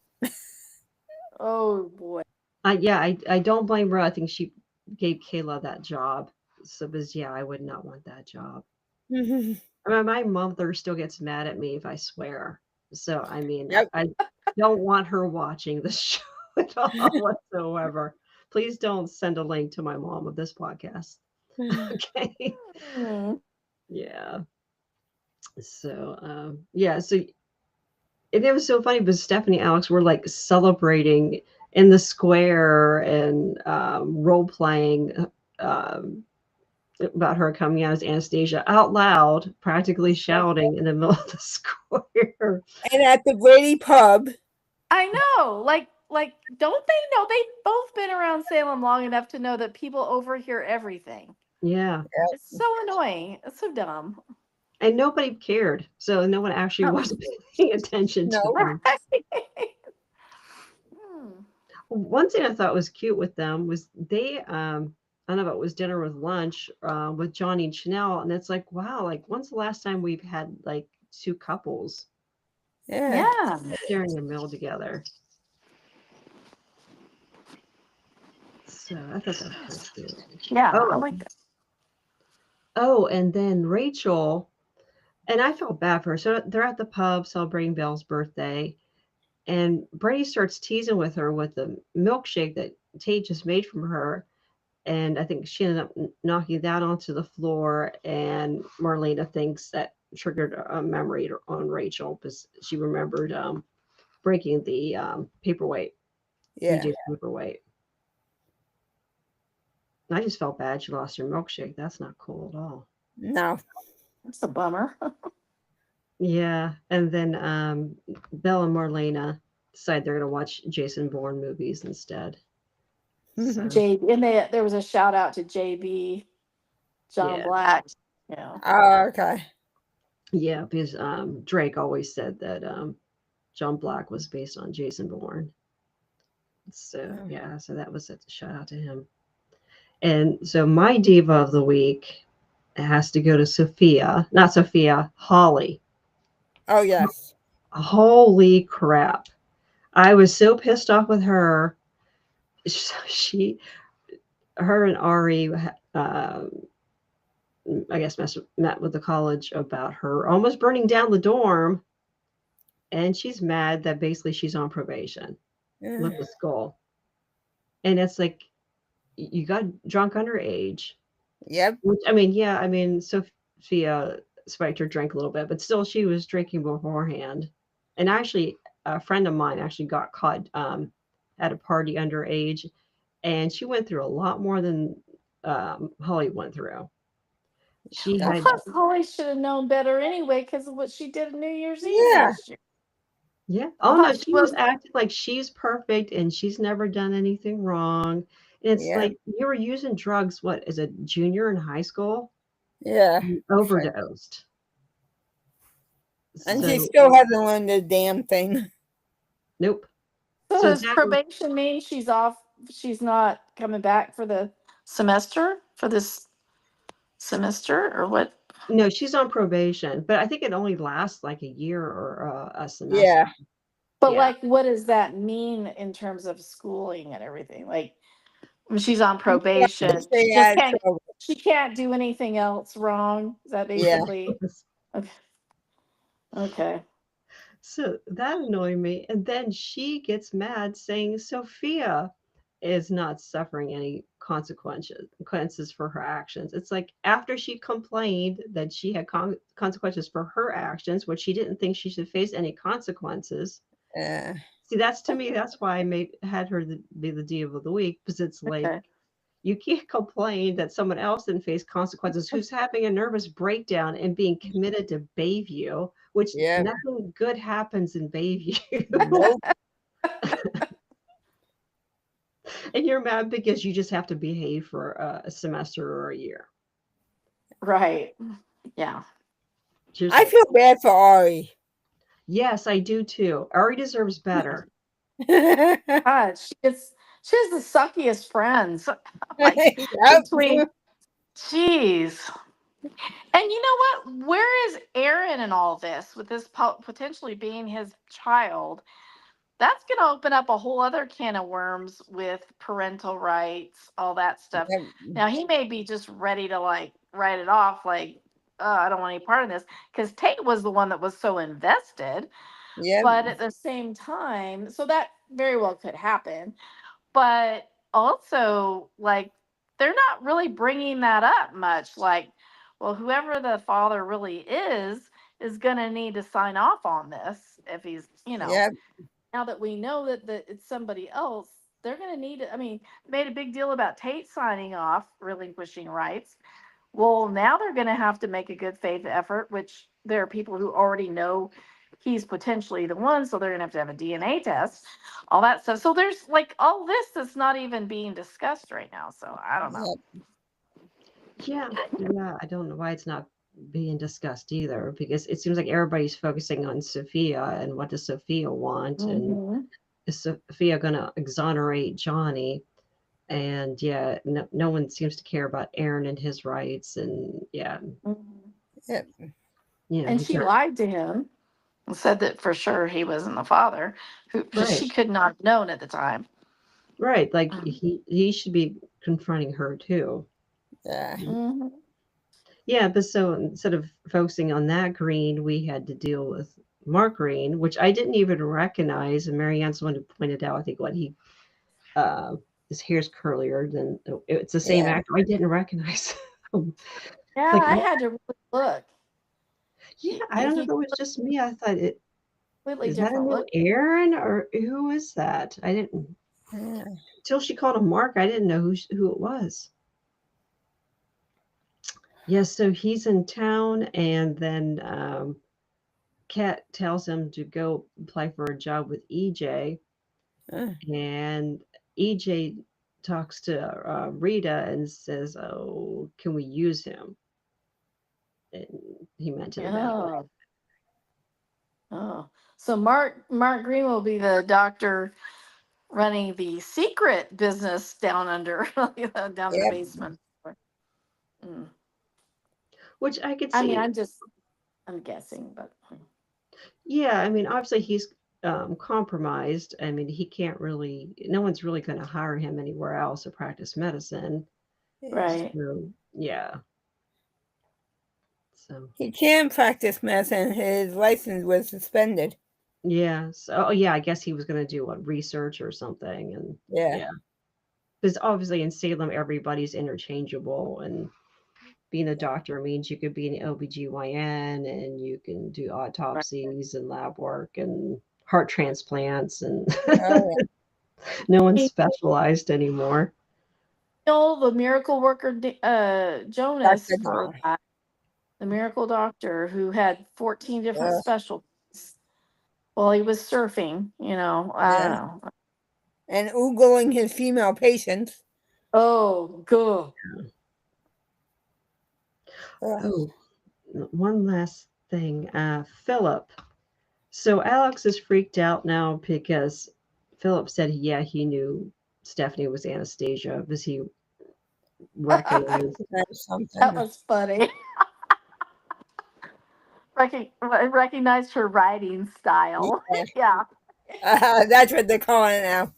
Oh boy. I don't blame her. I think she gave Kayla that job. So, because yeah, I would not want that job. I mean, my mother still gets mad at me if I swear. So, I mean, Yep. I don't want her watching the show at all whatsoever. Please don't send a link to my mom of this podcast. Okay. Hmm. Yeah. So, yeah. So, and it was so funny because Stephanie and Alex were like celebrating in the square and role playing um, about her coming out as Anastasia out loud, practically shouting in the middle of the square. And at the Brady pub. I know. Like, don't they know? They've both been around Salem long enough to know that people overhear everything. Yeah. It's so annoying. It's so dumb. And nobody cared. So no one actually Oh. was paying attention to No. them. Hmm. One thing I thought was cute with them was they, I don't know if it was dinner with lunch with Johnny and Chanel. And it's like, wow, like when's the last time we've had like two couples Yeah. Yeah. sharing a meal together? So I thought that was kind of cute. Yeah. I Oh, like that. oh, and then Rachel, and I felt bad for her. So they're at the pub celebrating Belle's birthday, and Brady starts teasing with her with the milkshake that Tate just made from her. And I think she ended up knocking that onto the floor. And Marlena thinks that triggered a memory on Rachel because she remembered breaking the paperweight, Yeah. BJ's paperweight. And I just felt bad she lost her milkshake. That's not cool at all. No. That's a bummer. Yeah, and then Belle and Marlena decide they're gonna watch Jason Bourne movies instead. So And there was a shout out to JB, John yeah, Black. Yeah. Oh, okay. yeah, because Drake always said that John Black was based on Jason Bourne. So Oh. yeah, so that was a shout out to him. And so my diva of the week has to go to Sophia, not Sophia, Holly. Oh, yes. Holy crap! I was so pissed off with her. She her and Ari, I guess, met with the college about her almost burning down the dorm, and she's mad that basically she's on probation Yeah. with the school, and it's like you got drunk underage. Yep. Which I mean, yeah, I mean, Sophia spiked her drink a little bit, but still, she was drinking beforehand. And actually, a friend of mine actually got caught at a party underage, and she went through a lot more than Holly went through. She Well, had, plus Holly should have known better anyway because of what she did on New Year's Eve Yeah. last year. yeah. I Oh no, thought she she was was. acting like she's perfect and she's never done anything wrong. And it's Yeah. like you were using drugs, what, as a junior in high school? Yeah. You overdosed. And she So, still hasn't learned a damn thing. nope. So So does that probation mean she's off? She's not coming back for the semester for this semester or what? no, she's on probation, but I think it only lasts like a year or a semester. Yeah. But Yeah. like, what does that mean in terms of schooling and everything? Like, when she's on probation, Stay she out just of can't. trouble. She can't do anything else wrong. Is that Yeah. basically? Okay. Okay. So that annoyed me. And then she gets mad saying Sophia is not suffering any consequences for her actions. It's like after she complained that she had consequences for her actions, which she didn't think she should face any consequences. Yeah. See, that's to me, that's why I had her be the diva of the week, because it's like Okay. you can't complain that someone else didn't face consequences who's having a nervous breakdown and being committed to Bayview, which Yeah. nothing good happens in Bayview. Nope. And you're mad because you just have to behave for a semester or a year. Right. Yeah. Just I like, feel bad for Ari. yes, I do too. Ari deserves better. God, she has the suckiest friends. Like, Yep. between, jeez. And you know what? Where is Aaron in all this with this potentially being his child? that's going to open up a whole other can of worms with parental rights, all that stuff. Yep. Now he may be just ready to like write it off, like, I don't want any part of this, because Tate was the one that was so invested. Yep. But at the same time, so that very well could happen. But also, like, they're not really bringing that up much. Like, well, whoever the father really is going to need to sign off on this if he's, Yep. now that we know that it's somebody else, they're going to need to. I mean, made a big deal about Tate signing off, relinquishing rights. Well, now they're going to have to make a good faith effort, which there are people who already know he's potentially the one, so they're going to have a DNA test, all that stuff. So there's like all this that's not even being discussed right now. So I don't know. Yep. Yeah, I don't know why it's not being discussed either, because it seems like everybody's focusing on Sophia and what does Sophia want, and Mhm. is Sophia going to exonerate Johnny? And yeah, no one seems to care about Aaron and his rights, and yeah, Mhm. Yep. And he she can't. lied to him and said that for sure he wasn't the father, who Right, she could not have known at the time. right. Like Mhm. he should be confronting her too. Yeah. Mhm. Yeah, but so instead of focusing on that Green, we had to deal with Mark Green, which I didn't even recognize. And Marianne's the one who pointed out, I think, what uh, his hair's curlier than it's the same Yeah. actor. I didn't recognize him. Yeah, Like, I had to really look. yeah, I don't know if He it was just me. I thought, completely is that a different new look. Aaron or who is that? I didn't, Yeah. until she called him Mark, I didn't know who it was. Yes, so he's in town, and then Kat tells him to go apply for a job with EJ, Uh, and EJ talks to Rita and says, "Oh, can we use him?" And he meant it a bad way. Oh, oh. So Mark Green will be the doctor running the secret business down under down the Yep. basement. Mm. Which I could I mean, see. I'm guessing, but Yeah, I mean, obviously he's compromised. I mean, he can't really. No one's really going to hire him anywhere else to practice medicine. right. So yeah. So He can practice medicine. His license was suspended. yeah. So oh, yeah, I guess he was going to do what research or something, and Yeah. yeah, because obviously in Salem everybody's interchangeable, and being a doctor means you could be an OBGYN and you can do Right. autopsies and lab work and heart transplants, and Oh, no one's You specialized anymore. know the miracle worker Jonas Dr. for John. that, the miracle doctor who had 14 different Uh, specialties while he was surfing. I yeah. don't know. And oogling his female patients. Oh, good. Uh, Oh, one last thing. Philip. So Alex is freaked out now because Philip said, yeah, he knew Stephanie was Anastasia because he That recognized. that's something. was funny. Recognized her writing style. Yeah. Yeah. That's what they're calling it now.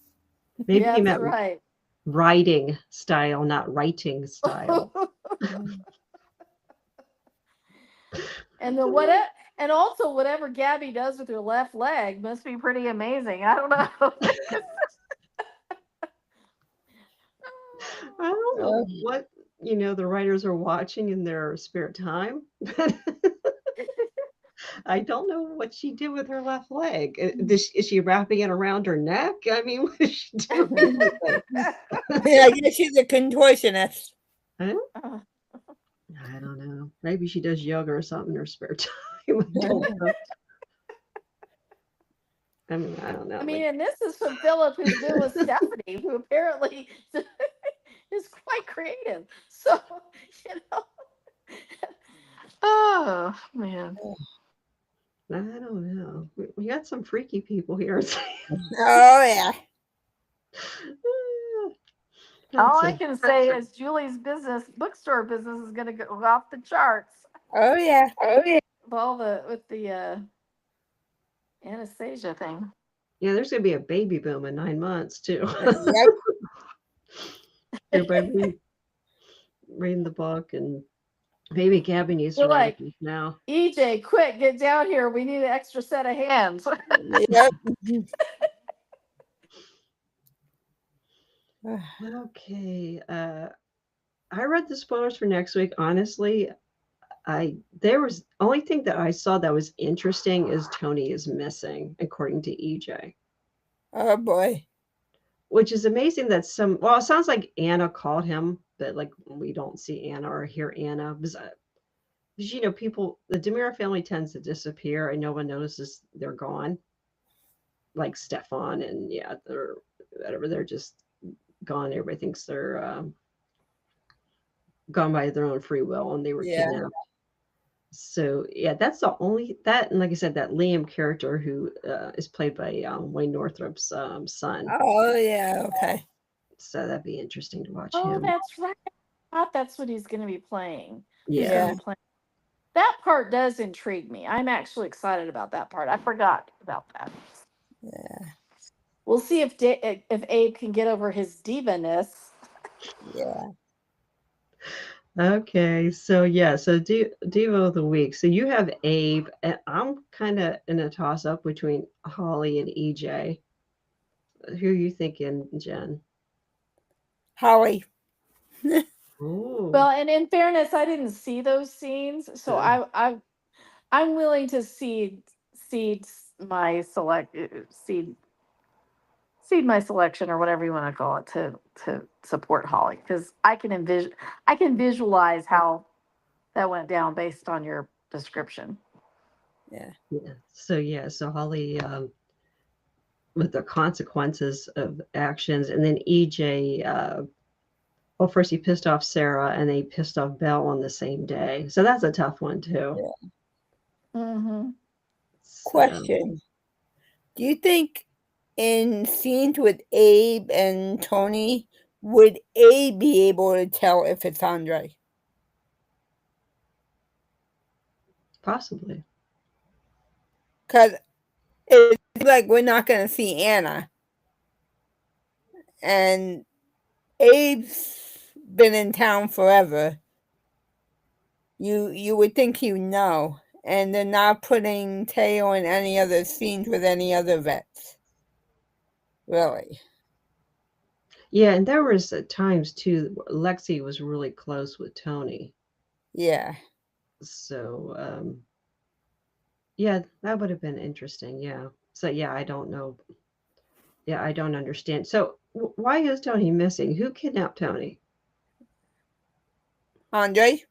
Maybe he That's meant right. writing style, not writing style. And then and also whatever Gabby does with her left leg must be pretty amazing. I don't know. I don't Uh, know what the writers are watching in their spare time, but I don't know what she did with her left leg. Is she wrapping it around her neck? I mean, what is she doing with it? yeah, I guess she's a contortionist. Huh? I don't know. Maybe she does yoga or something in her spare time. I don't know. I mean, I don't know. I mean, Like, and this is from Philip, who's been with Stephanie, who apparently is quite creative. So, you know. Oh man. I don't know. We got some freaky people here. Oh, yeah. All That's I a, can say is Julie's bookstore business is going to go off the charts. Oh, yeah. With all with the Anastasia thing. Yeah, there's gonna be a baby boom in 9 months too. Yep. Everybody reading the book, and maybe Gabby needs to We're write a like, book now. EJ, quick, get down here. We need an extra set of hands. Yep. Okay, I read the spoilers for next week. Honestly, there was only thing that I saw that was interesting is Tony is missing, according to EJ, Oh boy. which is amazing that well, it sounds like Anna called him, but like we don't see Anna or hear Anna because people, the Demira family tends to disappear and no one notices they're gone, like Stefan and yeah, they're whatever, they're just gone. Everybody thinks they're gone by their own free will and they were Yeah. kidnapped. So yeah, that's the only that, and like I said, that Liam character who is played by Wayne Northrup's son. Oh yeah. Okay. So that'd be interesting to watch Oh, him. that's right. I thought that's what he's going to be playing. He's going Yeah. to be playing. That part does intrigue me. I'm actually excited about that part. I forgot about that. Yeah. We'll see if Abe can get over his diva-ness. Yeah. Okay, so yeah, so Devo of the week. So you have Abe, and I'm kind of in a toss up between Holly and EJ. Who are you thinking, Jen? Holly. Ooh, Well, and in fairness, I didn't see those scenes, so I'm willing to cede my cede my selection or whatever you want to call it to support Holly because I can visualize how that went down based on your description. Yeah. So Holly with the consequences of actions, and then EJ. Well, first he pissed off Sarah, and then he pissed off Belle on the same day. So that's a tough one too. Yeah. Mm-hmm. So, Question. Do you think in scenes with Abe and Tony, would Abe be able to tell if it's Andre? possibly. Because it's like we're not going to see Anna. And Abe's been in town forever. You would think you know. And they're not putting Teo in any other scenes with any other vets. Really. Yeah, and there was times too. Lexi was really close with Tony. Yeah. So yeah, that would have been interesting. Yeah. So yeah, I don't know. Yeah, I don't understand. So why is Tony missing? Who kidnapped Tony? Andre?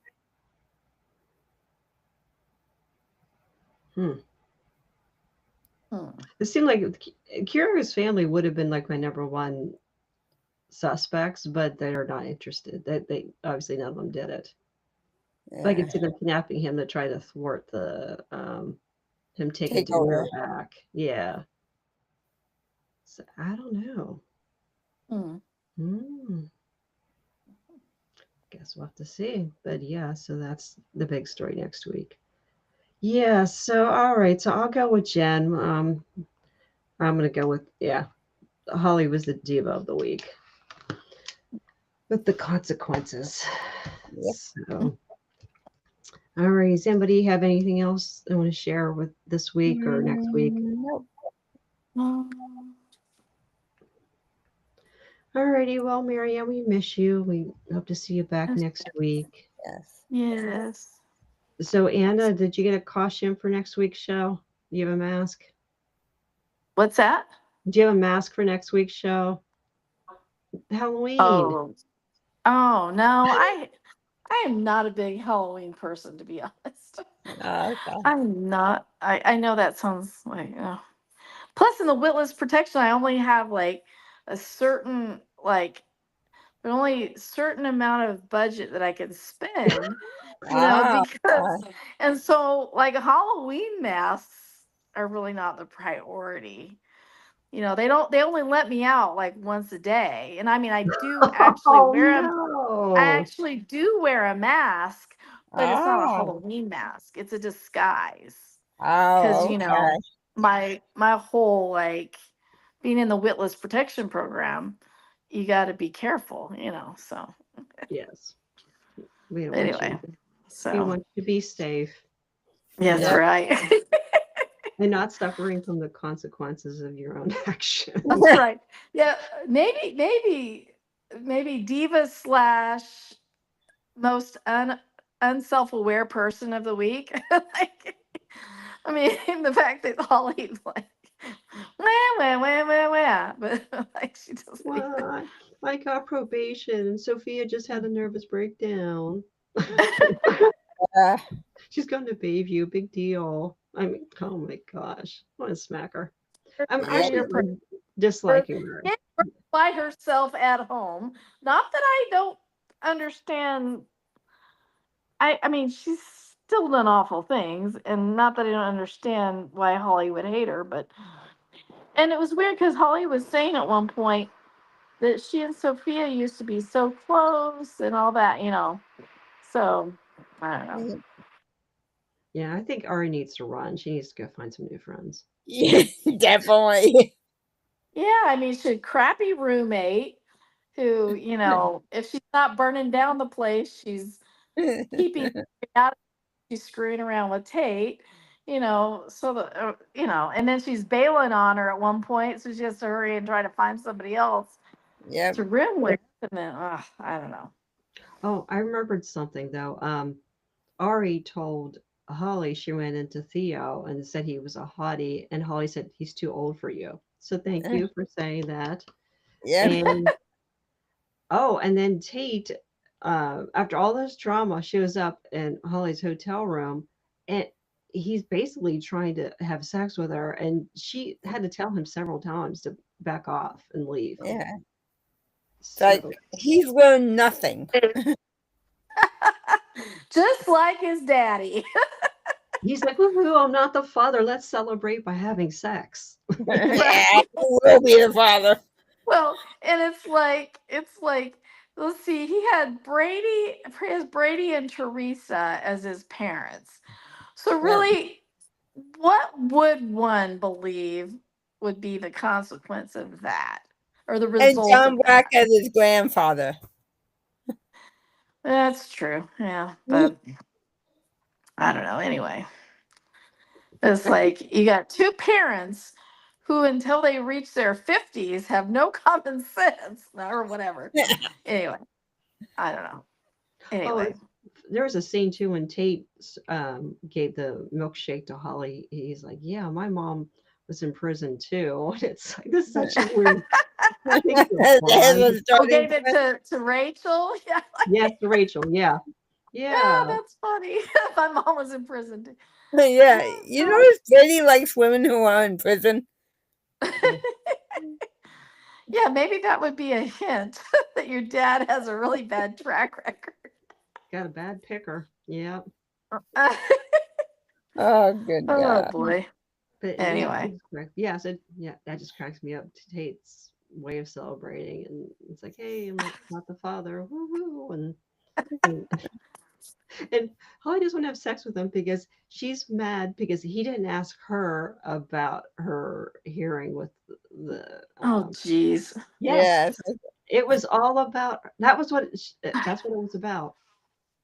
It seemed like Kira's family would have been like my number one suspects, but they're not interested. They obviously none of them did it. Yeah. Like it's them kidnapping him to try to thwart the him taking Take over. Demira back. Yeah. So I don't know. Guess we'll have to see. But yeah, so that's the big story next week. Yeah, so all right. So I'll go with Jen. I'm gonna go with Holly was the diva of the week. With the consequences. Yep. So all right. Does anybody have anything else they want to share with this week or next week? Nope. All righty. Well, Marianne, we miss you. We hope to see you back next week. Yes. Yes. So, Anna, did you get a costume for next week's show? Do you have a mask? What's that? Do you have a mask for next week's show? Halloween. Oh no, I am not a big Halloween person, to be honest. Okay. I'm not. I know that sounds like. Plus, in the witless protection, I only have like a certain there's only a certain amount of budget that I can spend, because and so like Halloween masks are really not the priority. They only let me out like once a day. And I mean, I do actually I actually do wear a mask, but it's not a Halloween mask. It's a disguise. Because, okay. my whole being in the Witless Protection Program, you got to be careful, so Yes. We don't want anyway, you. We so want you to be safe yes, Yeah. right. and not suffering from the consequences of your own actions. That's right. Yeah, maybe diva slash most unself-aware person of the week. Like, I mean, the fact that Holly's like, wah, but like she doesn't Well, I got probation, and Sophia just had a nervous breakdown. Uh, She's going to Bayview, big deal. I mean, oh my gosh, I want to smack her. I'm yeah. actually disliking her. get by herself at home. Not that I don't understand. I mean, she's still done awful things, and not that I don't understand why Holly would hate her, but and it was weird because Holly was saying at one point that she and Sophia used to be so close and all that. So I don't know. Yeah, I think Ari needs to run. She needs to go find some new friends. Yeah, definitely. Yeah, I mean, she's a crappy roommate who, if she's not burning down the place, she's keeping out. She's screwing around with Tate, so and then she's bailing on her at one point, so she has to hurry and try to find somebody else Yep. to room with, and then I don't know. Oh, I remembered something though. Ari told Holly she ran into Theo and said he was a hottie, and Holly said he's too old for you. So thank you for saying that. Yep. And and then Tate, after all this drama, shows up in Holly's hotel room, and he's basically trying to have sex with her, and she had to tell him several times to back off and leave. Yeah. It's like So he's learned nothing. Just like his daddy. he's like, woohoo, I'm not the father. Let's celebrate by having sex. Yeah, he will be the father. Well, and it's like let's see, he has Brady and Teresa as his parents. So really, what would one believe would be the consequence of that, or the And result John of Black that? as his grandfather. That's true. Yeah, but I don't know. Anyway, it's like you got two parents who, until they reach their 50s, have no common sense or whatever. Anyway, I don't know. Anyway. There was a scene too when Tate gave the milkshake to Holly. He's like, "Yeah, my mom was in prison too." And it's like this is such a weird thing to bond. Gave it to Rachel. Yeah, Yes, to Rachel. Yeah, yeah, yeah. that's funny. My mom was in prison too. Yeah, you notice Brady likes women who are in prison. Yeah, maybe that would be a hint that your dad has a really bad track record. Got a bad picker. Yeah. Oh, good Oh God. boy. But Anyway. yeah, so yeah, that just cracks me up. Tate's way of celebrating, and it's like, hey, I'm not the father, woo-hoo, and Holly doesn't want to have sex with him because she's mad because he didn't ask her about her hearing with the. Oh geez. Yes, it was all about. That was what. That's what it was about.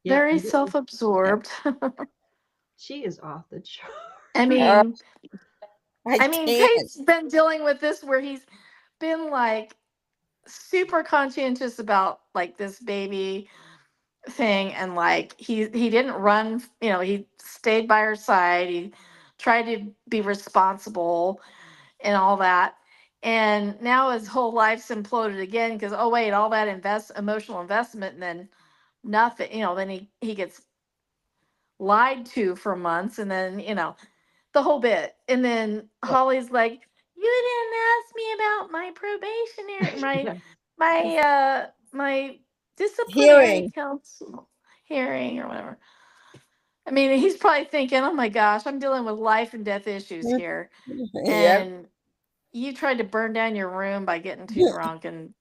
Yeah, Very self-absorbed. she is off the chart. I mean, I Tate's been dealing with this where he's been like super conscientious about like this baby thing, and like he didn't run, he stayed by her side, he tried to be responsible and all that, and now his whole life's imploded again because oh wait, all that emotional investment, and then nothing, then he gets lied to for months, and then the whole bit, and then Holly's like, you didn't ask me about my probationary my disciplinary council hearing or whatever. I mean, he's probably thinking, oh my gosh, I'm dealing with life and death issues here. And you tried to burn down your room by getting too drunk and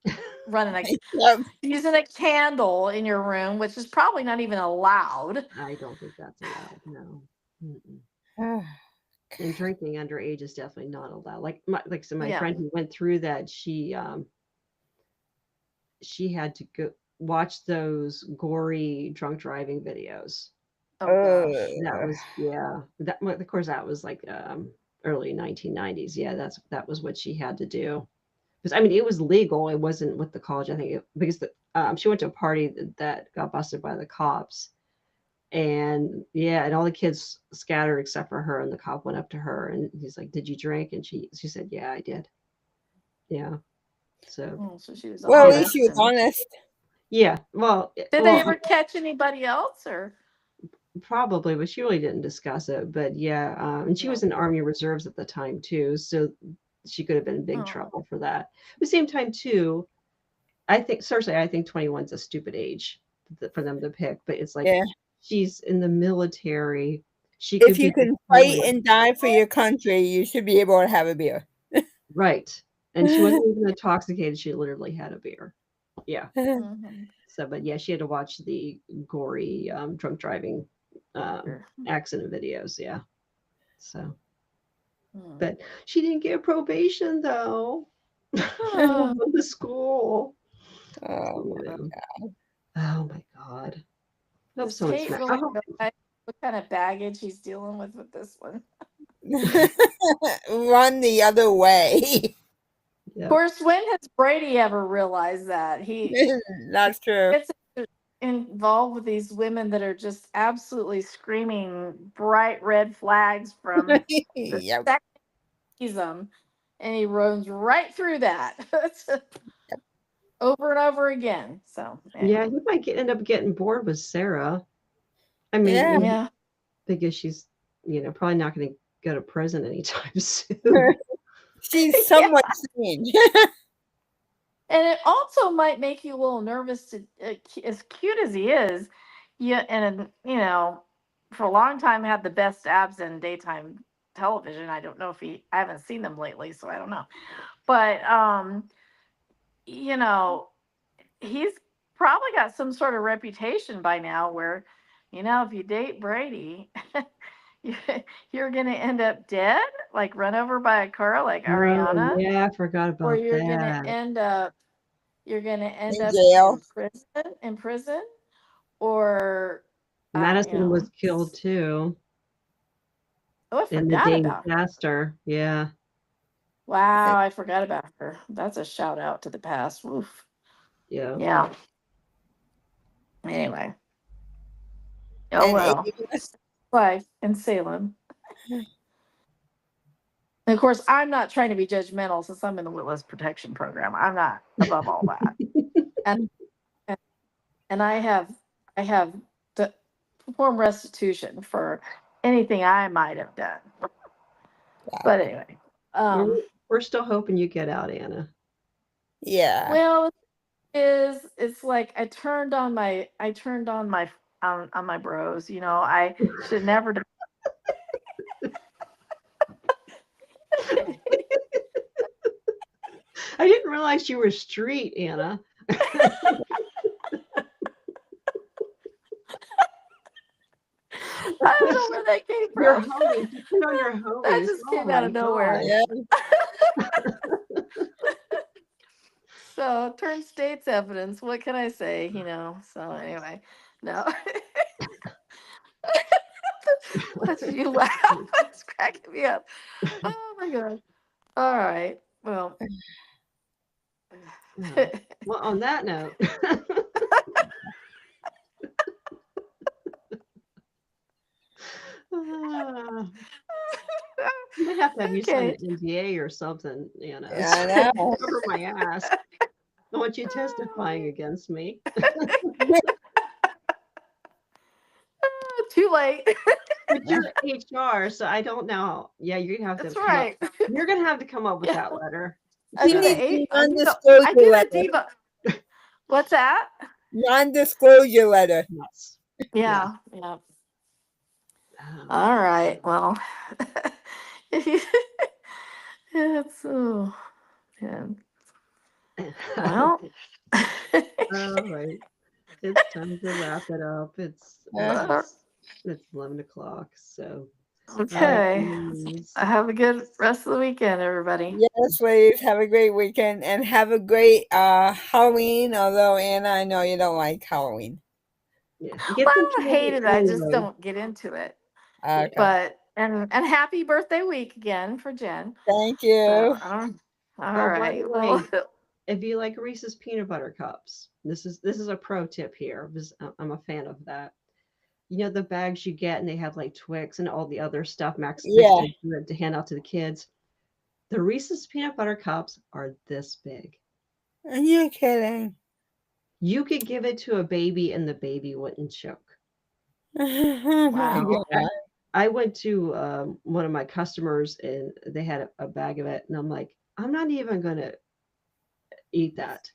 using a candle in your room, which is probably not even allowed. I don't think that's allowed. No. And drinking underage is definitely not allowed. So my Yeah. friend who went through that, she had to go watch those gory drunk driving videos. Oh gosh. That Oh, was yeah. That of course that was like early 1990s. Yeah, that was what she had to do. Because I mean, it was legal. It wasn't with the college. I think because she went to a party that got busted by the cops, and yeah, and all the kids scattered except for her. And the cop went up to her and he's like, "Did you drink?" And she said, "Yeah, I did." Yeah. So Oh, so she was well, at yeah, least honest. she was And honest. yeah. Well, did they ever catch anybody else, or? probably, but she really didn't discuss it. But yeah, and she Yeah. was in Army Reserves at the time too, so she could have been in big Oh. trouble for that. At the same time, too, I think certainly I think 21's a stupid age for them to pick, but it's like Yeah. she's in the military. She If could you be can fight deployed, and die for your country, you should be able to have a beer. right? And she wasn't even intoxicated. She literally had a beer. Yeah. Mhm. So, but yeah, she had to watch the gory drunk driving Sure. accident videos. Yeah. So, Hmm. but she didn't get probation though Oh, from the school. Oh, Yeah. Oh my God. I hope does someone Tate smack. really realize what kind of baggage he's dealing with this one? run the other way. Of course, when has Brady ever realized that That's true. gets involved with these women that are just absolutely screaming bright red flags from the Yep. second he sees them, and he runs right through that over and over again. So Yeah, anyway. he might end up getting bored with Sarah. I mean, Yeah. Yeah. because she's, probably not going to go to prison anytime soon. She's Yeah. somewhat sane. And it also might make you a little nervous to, as cute as he is, yeah, and for a long time had the best abs in daytime television. I don't know if I haven't seen them lately, so I don't know. But you know, he's probably got some sort of reputation by now where, if you date Brady, you- you're gonna end up dead, like run over by a car like Oh, Ariana, yeah, I forgot or about that. you're gonna end In up jail. in prison, or Madison was killed too oh, I in the forgot Dane about her. Pastor. Yeah. Wow, I forgot about her. That's a shout out to the past. Oof. Yeah. Yeah. Anyway. Oh And well. Life in Salem. And of course, I'm not trying to be judgmental since I'm in the witness protection program. I'm not above all that. And and, and I have to perform restitution for anything I might have done. But anyway, We're, we're still hoping you get out, Anna. Yeah. well, it's like I turned on my on my bros. I should never. I didn't realize you were street, Anna. I don't know where that came Your from. homies. You put on your That homies. just Oh came out my of nowhere. God. Yeah. So turn state's evidence. What can I say? So anyway, no. That's you laugh. That's cracking me up. Oh my god. All right. Well. Oh. Well, on that note, I might have to have you sign Okay. an NDA or something, Anna. Yeah, I know. Cover my ass. I want you testifying against me. Too late. But you're HR, so I don't know. Yeah, you're gonna have to That's come up. right. You're gonna have to come up with Yeah. that letter. I He do needs the a I do the non-disclosure I do the letter. diva. What's that? Non-disclosure letter. Yes. Yeah. Yeah. Oh. All right. Well. It's man. Well. All right. It's time to wrap it up. It's 11 o'clock. So Okay. Please. Have a good rest of the weekend, everybody. Yes, ladies, have a great weekend and have a great Halloween. Although Anna, I know you don't like Halloween. Yeah. Well, Get some I don't hate candy it. I just anyway. don't get into it. Yeah. Okay, But and happy birthday week again for Jen. thank So you. all Oh, by right. the Well, way, if you like Reese's peanut butter cups, this is a pro tip here because I'm a fan of that. You know the bags you get and they have like Twix and all the other stuff Max mixed Yeah, into it to hand out to the kids. The Reese's peanut butter cups are this big. are you kidding? You could give it to a baby and the baby wouldn't choke. Oh my wow. God. I went to one of my customers and they had a bag of it, and I'm like, I'm not even gonna eat that.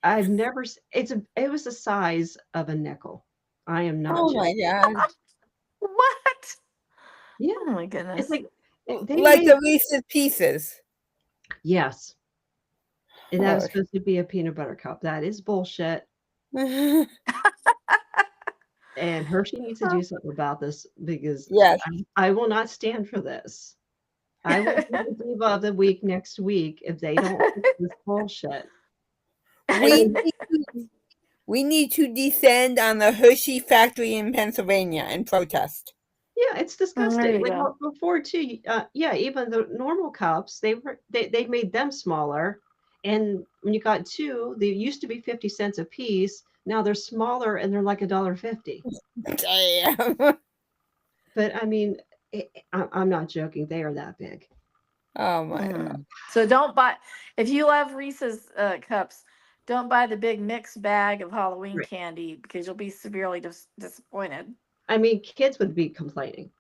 I've never. It was the size of a nickel. I am not Oh my joking. God. What? Yeah, Oh my it's goodness. like they Like made the Reese's Pieces. yes, and that was Oh. supposed to be a peanut butter cup. That is bullshit. And Hershey needs to do something about this because Yes, I will not stand for this. I will be the diva of the week next week if they don't fix this bullshit. we need we need to descend on the Hershey factory in Pennsylvania and protest. Yeah, it's There disgusting. you Like go. before too, yeah, even the normal cups, they made them smaller. And when you got two, they used to be 50 cents a piece. Now they're smaller and they're like $1.50. Damn. But I mean, I'm not joking. They are that big. Oh my God. So don't buy if you love Reese's cups. Don't buy the big mixed bag of Halloween Right. candy because you'll be severely disappointed. I mean, kids would be complaining.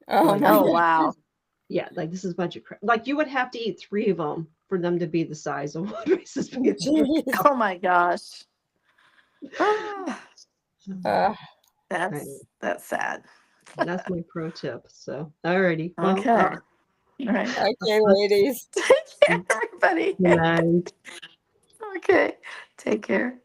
Oh Like, my Oh God. wow. yeah, like this is a bunch of crap. Like you would have to eat three of them for them to be the size of one Reese's peanut butter. Jeez. Oh my gosh. Ah, Uh, that's sad. That's my pro tip. So, alrighty. Well, Okay. All right. okay, ladies. Take care, everybody. good night. Okay. Take care.